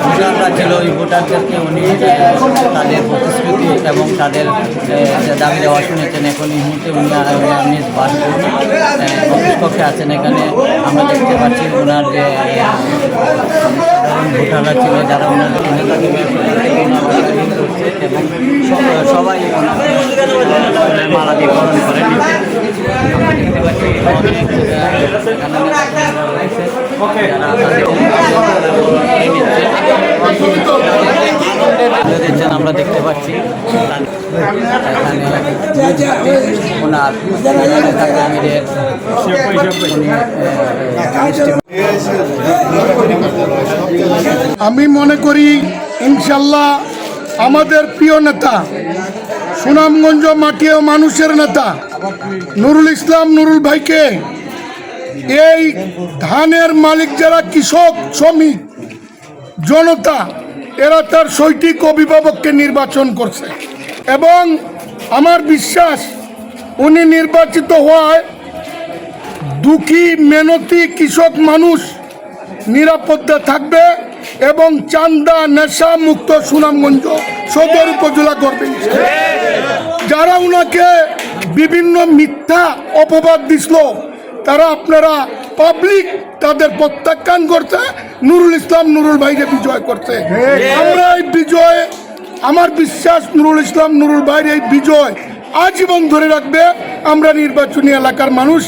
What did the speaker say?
ভোটাররা ছিল ওই ভোটারদেরকে উনি তাদের প্রতিশ্রুতি এবং তাদের দাবি দেওয়া শুনেছেন। এখন এই মুহূর্তে উনি নিজ বাসভবনে অফিস কক্ষে আছেন। এখানে আমরা দেখতে পাচ্ছি ওনার যে ভোটাররা ছিল যারা ওনার এবং সবাই মালা দিয়ে বরণ করে নিচ্ছে। দেখতে পাচ্ছি আমরা দেখতে পাচ্ছি ওনার আমি মনে করি ইনশাল্লাহ আমাদের প্রিয় নেতা, সুনামগঞ্জ মাটি ও মানুষের নেতা নুরুল ইসলাম নুরুল ভাইকে এই ধানের মালিক যারা কৃষক, শ্রমিক, জনতা, এরা তার সৈনিক অভিভাবককে নির্বাচন করছে এবং আমার বিশ্বাস উনি নির্বাচিত হওয়ায় দুঃখী মেহনতি কৃষক মানুষ নিরাপদে থাকবে এবং চান্দা নেশা মুক্ত সুনামগঞ্জ সদর উপজেলা করবে। যারা উনাকে বিভিন্ন মিথ্যা অপবাদ দিছিল তারা আপনারা পাবলিক তাদের প্রত্যাখ্যান করছে, নুরুল ইসলাম নুরুল ভাইকে বিজয় করছে। আমরা এই বিজয়, আমার বিশ্বাস নুরুল ইসলাম নুরুল ভাইয়ের এই বিজয় আজীবন ধরে রাখবে আমরা নির্বাচনী এলাকার মানুষ।